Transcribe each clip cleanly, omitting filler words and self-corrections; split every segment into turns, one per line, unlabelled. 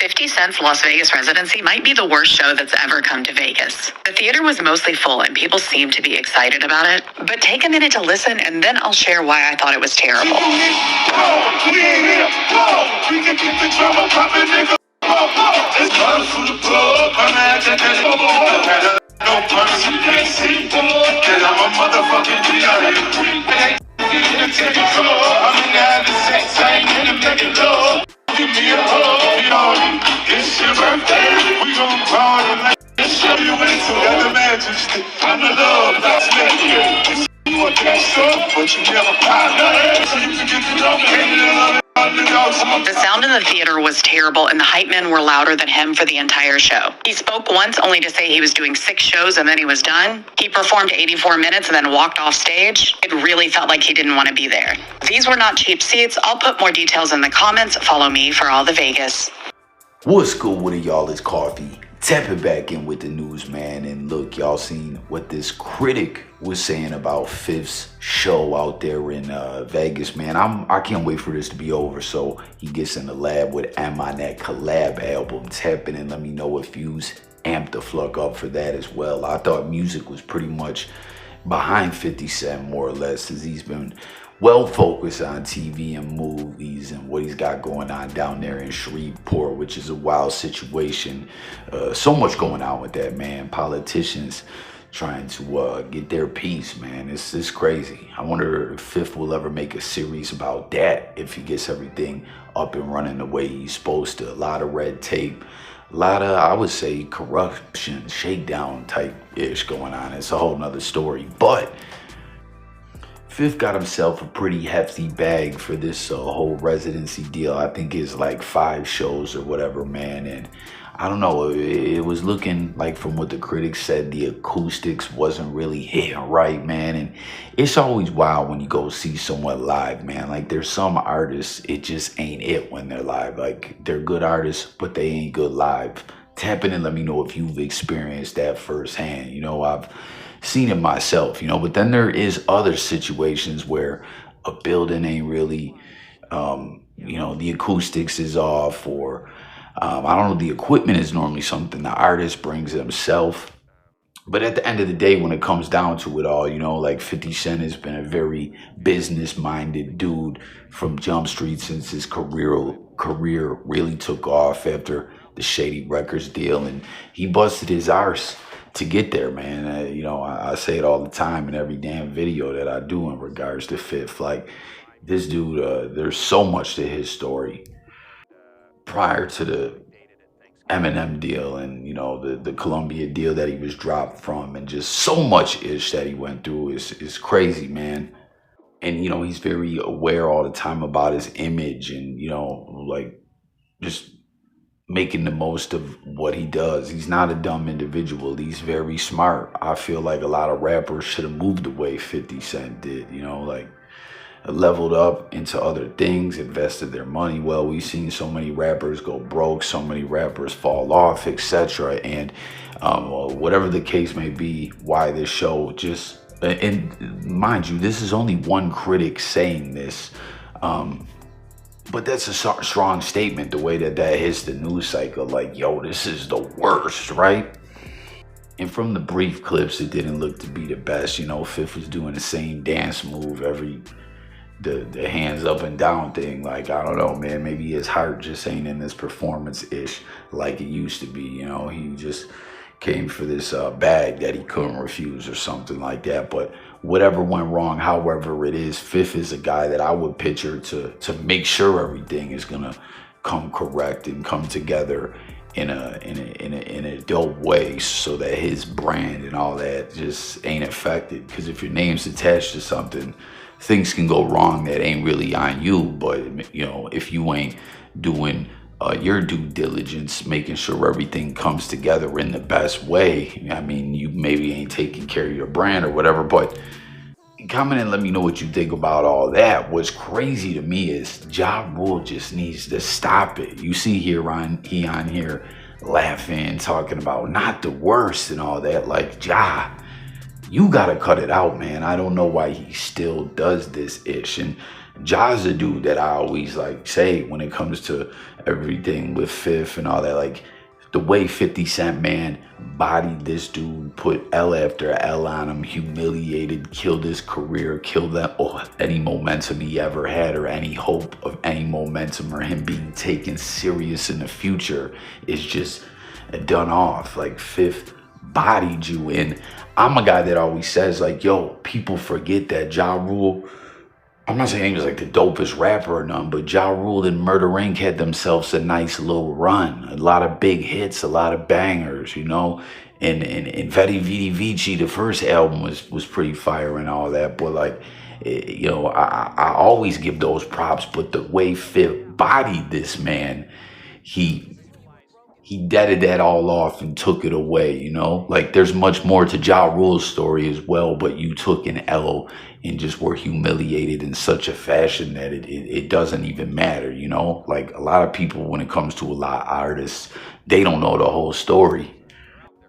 50 Cent's Las Vegas residency might be the worst show that's ever come to Vegas. The theater was mostly full and people seemed to be excited about it. But take a minute to listen and then I'll share why I thought it was terrible.
Give me a hug, it's your birthday. We gon' party like it's show you into the majesty. I'm the love that's making you want that stuff, but you never find so you can get the dog and
the sound in the theater was terrible and the hype men were louder than him for the entire show. He spoke once only to say he was doing 6 shows and then he was done. He performed 84 minutes and then walked off stage. It really felt like he didn't want to be there. These were not cheap seats. I'll put more details in the comments. Follow me for all the Vegas.
What's good with it, y'all? It's Coffee. Tapping back in with the news, man. And look, y'all seen what this critic was saying about Fifth's show out there in Vegas, man. I can't wait for this to be over so he gets in the lab with M on that collab album. Tap in and let me know if you's amped the fuck up for that as well. I thought music was pretty much behind 50 Cent more or less, as he's been well focused on TV and movies and what he's got going on down there in Shreveport, which is a wild situation. So much going on with that, man. Politicians trying to get their piece, man. It's crazy. I wonder if Fifth will ever make a series about that if he gets everything up and running the way he's supposed to. A lot of red tape, a lot of, I would say, corruption, shakedown type ish going on. It's a whole nother story, but Fifth got himself a pretty hefty bag for this whole residency deal. I think it's like 5 shows or whatever, man. And I don't know, it was looking like, from what the critics said, the acoustics wasn't really hitting right, man. And it's always wild when you go see someone live, man. Like, there's some artists, it just ain't it when they're live. Like, they're good artists, but they ain't good live. Tap in and let me know if you've experienced that firsthand. You know, I've seen it myself, you know, but then there is other situations where a building ain't really, you know, the acoustics is off, or I don't know, the equipment is normally something the artist brings himself. But at the end of the day, when it comes down to it all, you know, like 50 Cent has been a very business-minded dude from Jump Street since his career really took off after the Shady Records deal, and he busted his arse to get there, man. You know, I say it all the time in every damn video that I do in regards to Fifth. Like, this dude, there's so much to his story. Prior to the Eminem deal and, you know, the Columbia deal that he was dropped from, and just so much ish that he went through is crazy, man. And, you know, he's very aware all the time about his image and, you know, like, just making the most of what he does. He's not a dumb individual. He's very smart. I feel like a lot of rappers should have moved the way 50 Cent did, you know, like leveled up into other things, invested their money. Well, we've seen so many rappers go broke, so many rappers fall off, etc. And whatever the case may be, why this show just, and mind you, this is only one critic saying this, but that's a strong statement, the way that hits the news cycle. Like, yo, this is the worst, right? And from the brief clips, it didn't look to be the best. You know, Fifth was doing the same dance move, the hands up and down thing. Like, I don't know, man, maybe his heart just ain't in this performance-ish like it used to be. You know, he just came for this bag that he couldn't refuse or something like that. But whatever went wrong, however it is, Fifth is a guy that I would picture to make sure everything is gonna come correct and come together in a dope way, so that his brand and all that just ain't affected. Because if your name's attached to something, things can go wrong that ain't really on you. But, you know, if you ain't doing your due diligence, making sure everything comes together in the best way, I mean, you maybe ain't taking care of your brand or whatever. But comment and let me know what you think about all that. What's crazy to me is Ja Rule just needs to stop it. You see he on here laughing, talking about not the worst and all that. Like, Ja, you gotta cut it out, man. I don't know why he still does this ish. And Ja's a dude that I always like say when it comes to everything with Fifth and all that. Like the way 50 Cent man bodied this dude, put L after L on him, humiliated, killed his career, killed any momentum he ever had or any hope of any momentum or him being taken serious in the future is just done off. Like Fifth bodied you. And I'm a guy that always says like, yo, people forget that Ja Rule, I'm not saying he was like the dopest rapper or none, but Ja Rule and Murder Inc. had themselves a nice little run. A lot of big hits, a lot of bangers, you know. And Vedi Vidi Vici, the first album was pretty fire and all that. But like, you know, I always give those props. But the way Fifth bodied this man, he deaded that all off and took it away, you know? Like, there's much more to Ja Rule's story as well, but you took an L and just were humiliated in such a fashion that it doesn't even matter, you know? Like, a lot of people, when it comes to a lot of artists, they don't know the whole story.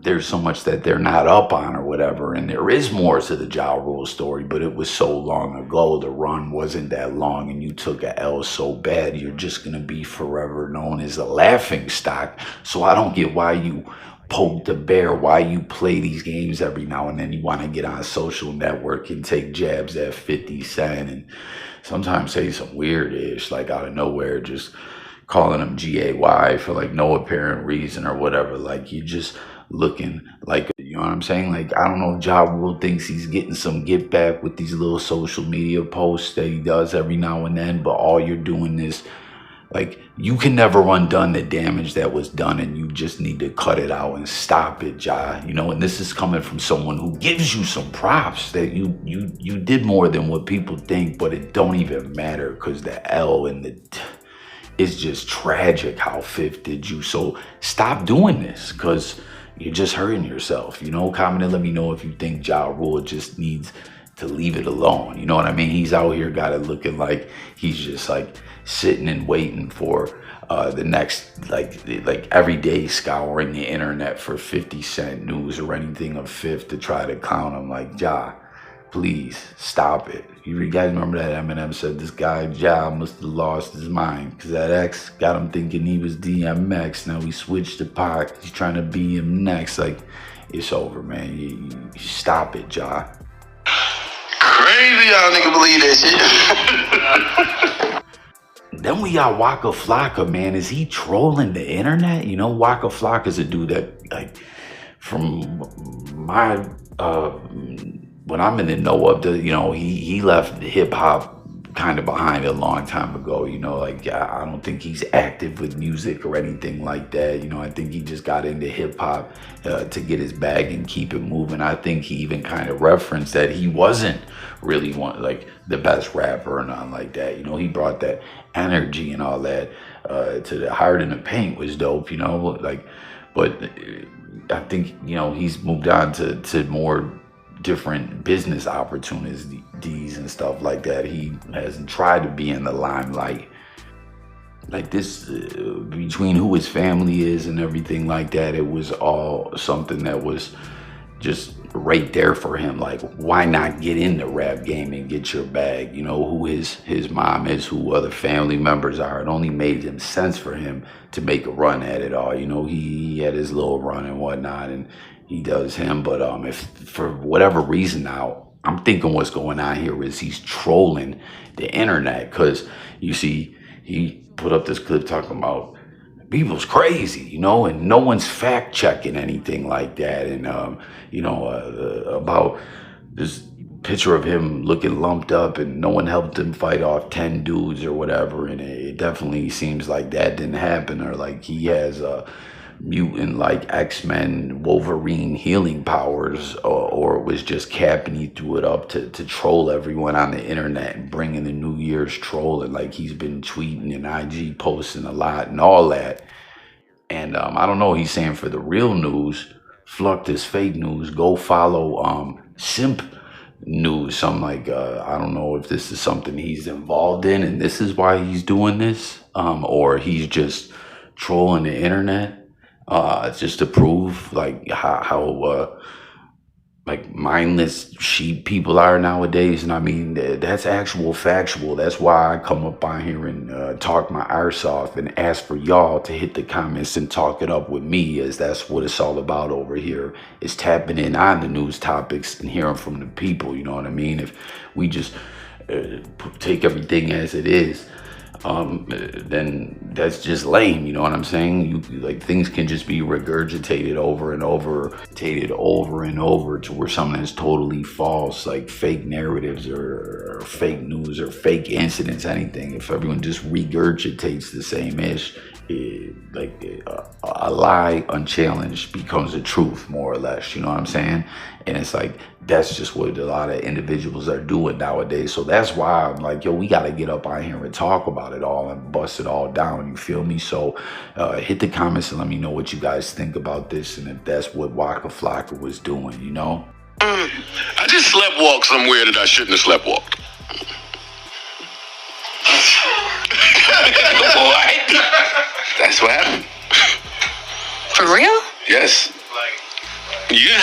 There's so much that they're not up on or whatever, and there is more to the Ja Rule story, but it was so long ago. The run wasn't that long, and you took a L so bad, you're just gonna be forever known as a laughing stock. So I don't get why you poke the bear, why you play these games every now and then. You want to get on a social network and take jabs at 50 Cent and sometimes say some weird ish, like out of nowhere, just calling him GAY for like no apparent reason or whatever. Like, you just looking like, you know what I'm saying? Like, I don't know if Ja Rule thinks he's getting some get back with these little social media posts that he does every now and then, but all you're doing is like, you can never undone the damage that was done, and you just need to cut it out and stop it, Ja. You know, and this is coming from someone who gives you some props that you did more than what people think, but it don't even matter because the L and the it's just tragic how Fifth did you. So stop doing this because you're just hurting yourself. You know, comment and let me know if you think Ja Rule just needs to leave it alone. You know what I mean? He's out here got it looking like he's just like sitting and waiting for the next, like every day scouring the internet for 50 Cent news or anything of Fifth to try to clown him. Like, Ja, please stop it. You guys remember that Eminem said this guy Ja must have lost his mind because that X got him thinking he was DMX. Now he switched to Pac. He's trying to be him next. Like, it's over, man. You stop it, Ja.
Crazy y'all nigga believe that shit.
Then we got Waka Flocka, man. Is he trolling the internet? You know, Waka Flocka is a dude that, like, from my when I'm in the know of the, you know, he left hip hop kind of behind a long time ago. You know, like, I don't think he's active with music or anything like that. You know, I think he just got into hip hop to get his bag and keep it moving. I think he even kind of referenced that he wasn't really like the best rapper or nothing like that. You know, he brought that energy and all that to the Heart in the Paint was dope, you know, like, but I think, you know, he's moved on to more different business opportunities and stuff like that. He hasn't tried to be in the limelight like this between who his family is and everything like that. It was all something that was just right there for him. Like, why not get in the rap game and get your bag? You know, who his mom is, who other family members are. It only made him sense for him to make a run at it all. You know, he had his little run and whatnot, and he does him. But if for whatever reason now, I'm thinking what's going on here is he's trolling the internet, because you see, he put up this clip talking about people's crazy, you know, and no one's fact checking anything like that. And, you know, about this picture of him looking lumped up and no one helped him fight off 10 dudes or whatever. And it definitely seems like that didn't happen, or like he has mutant like X-Men Wolverine healing powers, or it was just Cap and he threw it up to troll everyone on the internet and bring in the New Year's troll. And like, he's been tweeting and IG posting a lot and all that. And I don't know, he's saying for the real news, fluck this fake news, go follow Simp News. So I'm like, I don't know if this is something he's involved in and this is why he's doing this, or he's just trolling the internet just to prove like how like mindless sheep people are nowadays. And I mean, that's actual factual. That's why I come up on here and talk my arse off and ask for y'all to hit the comments and talk it up with me, as that's what it's all about over here, is tapping in on the news topics and hearing from the people. You know what I mean? If we just take everything as it is, then that's just lame. You know what I'm saying? You like, things can just be regurgitated over and over to where something is totally false, like fake narratives or fake news or fake incidents, anything. If everyone just regurgitates the same ish, a lie unchallenged becomes a truth, more or less. You know what I'm saying? And it's like, that's just what a lot of individuals are doing nowadays. So that's why I'm like, yo, we got to get up on here and talk about it all and bust it all down. You feel me? So hit the comments and let me know what you guys think about this, and if that's what Waka Flocka was doing, you know?
I just sleptwalked somewhere that I shouldn't have sleptwalked. What? That's what happened.
For real?
Yes. Yeah.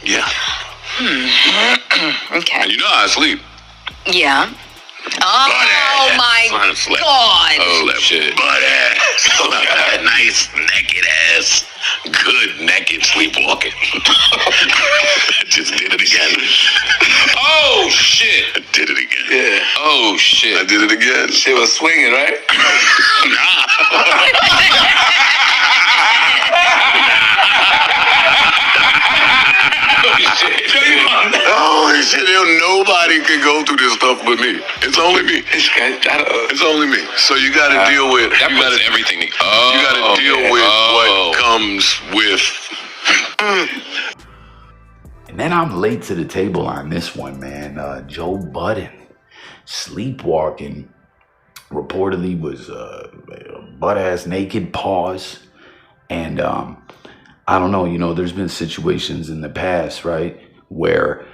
Yeah.
Okay.
And you know how I sleep.
Yeah. Oh my God.
Oh shit. Butt ass. Nice naked ass. Good naked sleepwalking. I just did it again. Oh shit. I did it again. Yeah. Oh shit. I did it again. Shit was swinging, right? Holy shit, nobody can go through this stuff but me. It's only me. It's only me. So you gotta deal with that. You gotta everything. You gotta deal with what comes with.
And then I'm late to the table on this one, man. Joe Budden, sleepwalking, reportedly was butt-ass naked, pause. And I don't know, you know, there's been situations in the past, right, where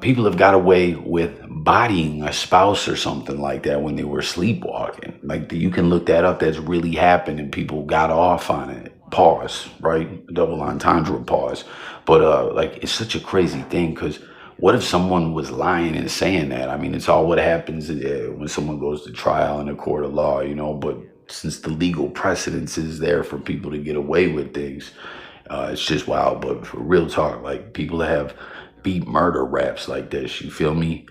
people have got away with bodying a spouse or something like that when they were sleepwalking. Like, you can look that up. That's really happened, and people got off on it. Pause, right? Double entendre, pause. But like, it's such a crazy thing, because what if someone was lying and saying that? I mean, it's all what happens when someone goes to trial in a court of law, you know. But since the legal precedence is there for people to get away with things, it's just wild. But for real talk, like, people have beat murder raps like this, you feel me?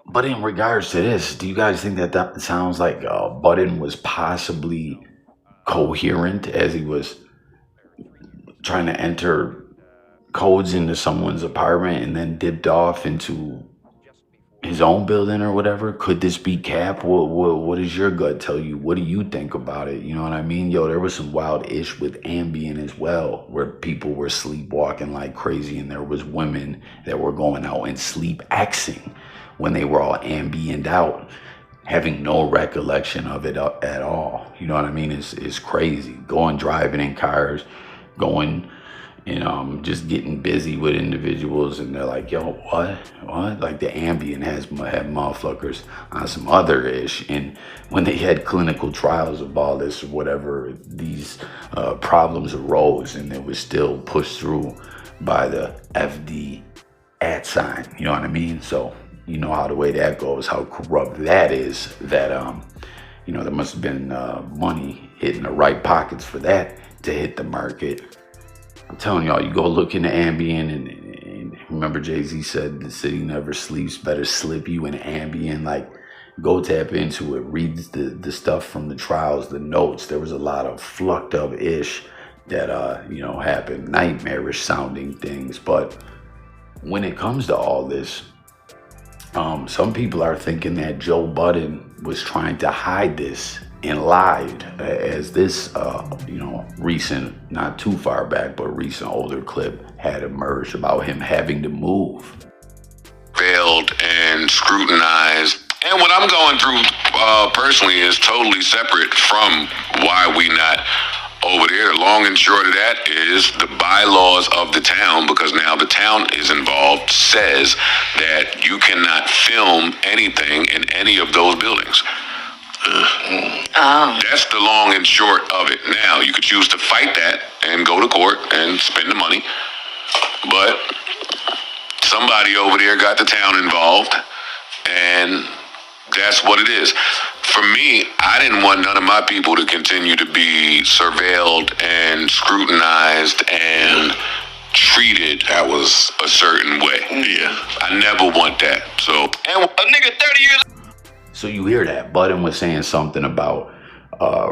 But in regards to this, do you guys think that that sounds like Budden was possibly coherent as he was trying to enter codes into someone's apartment and then dipped off into his own building or whatever? Could this be cap? What does your gut tell you? What do you think about it? You know what I mean? Yo, there was some wild ish with Ambien as well, where people were sleepwalking like crazy, and there was women that were going out and sleep Xing when they were all Ambient out, having no recollection of it at all. You know what I mean? It's crazy. Going driving in cars, going, you know, just getting busy with individuals, and they're like, yo, what? Like, the Ambien had motherfuckers on some other ish. And when they had clinical trials of all this or whatever, these problems arose, and it was still pushed through by the FD @ sign. You know what I mean? So you know how the way that goes, how corrupt that is, that, you know, there must have been money hitting the right pockets for that to hit the market. I'm telling y'all, you go look into Ambien, and remember Jay-Z said the city never sleeps, better slip you in Ambien. Like, go tap into it, read the stuff from the trials, the notes. There was a lot of flucked up ish that, you know, happened, nightmarish sounding things. But when it comes to all this, some people are thinking that Joe Budden was trying to hide this and lied, as this, you know, recent, not too far back, but recent older clip had emerged about him having to move.
Failed and scrutinized. And what I'm going through personally is totally separate from why we not over there. Long and short of that is the bylaws of the town, because now the town is involved, says that you cannot film anything in any of those buildings. That's the long and short of it. Now, you could choose to fight that and go to court and spend the money, but somebody over there got the town involved, and that's what it is. For me, I didn't want none of my people to continue to be surveilled and scrutinized and treated that was a certain way. Yeah. I never want that. So, and a nigga 30 years.
So you hear that. Budden was saying something about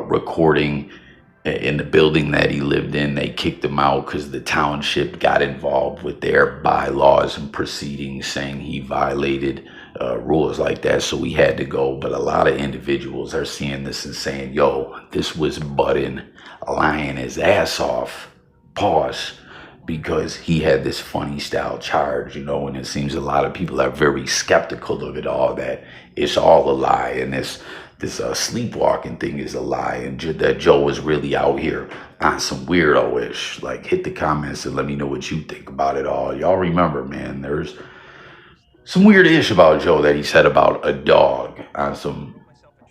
recording in the building that he lived in. They kicked him out because the township got involved with their bylaws and proceedings, saying he violated rules like that, so he had to go. But a lot of individuals are seeing this and saying, yo, this was Budden lying his ass off, pause, because he had this funny style charge, you know, and it seems a lot of people are very skeptical of it all, that it's all a lie, and this sleepwalking thing is a lie, and that Joe was really out here on some weirdo-ish. Like, hit the comments and let me know what you think about it all. Y'all remember, man, there's some weird-ish about Joe that he said about a dog, on some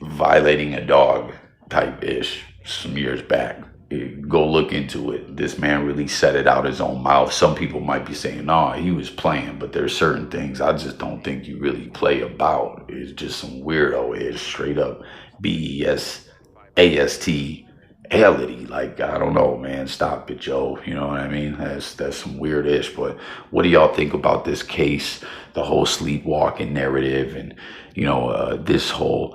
violating a dog type-ish some years back. Go look into it. This man really said it out his own mouth. Some people might be saying, no, he was playing, but there's certain things I just don't think you really play about. It's just some weirdo-ish, straight up BESAST-ality. Like, I don't know, man. Stop it, Joe. You know what I mean? That's some weird-ish. But what do y'all think about this case, the whole sleepwalking narrative, and, you know, this whole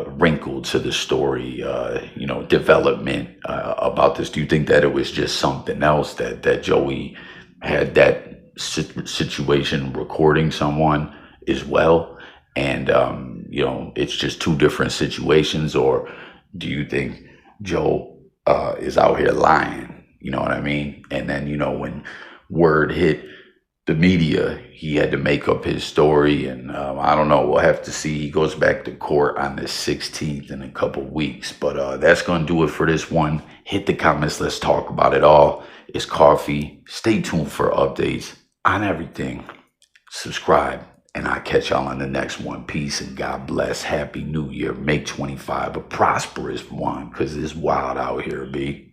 wrinkle to the story, development about this? Do you think that it was just something else, that Joey had that situation recording someone as well, and it's just two different situations? Or do you think Joe is out here lying? You know what I mean? And then, when word hit the media, he had to make up his story, and I don't know, we'll have to see. He goes back to court on the 16th in a couple weeks, but that's gonna do it for this one. Hit the comments, let's talk about it all. It's Coffee. Stay tuned for updates on everything. Subscribe, and I'll catch y'all on the next one. Peace and God bless. Happy New Year. Make 25 a prosperous one, because it's wild out here, B.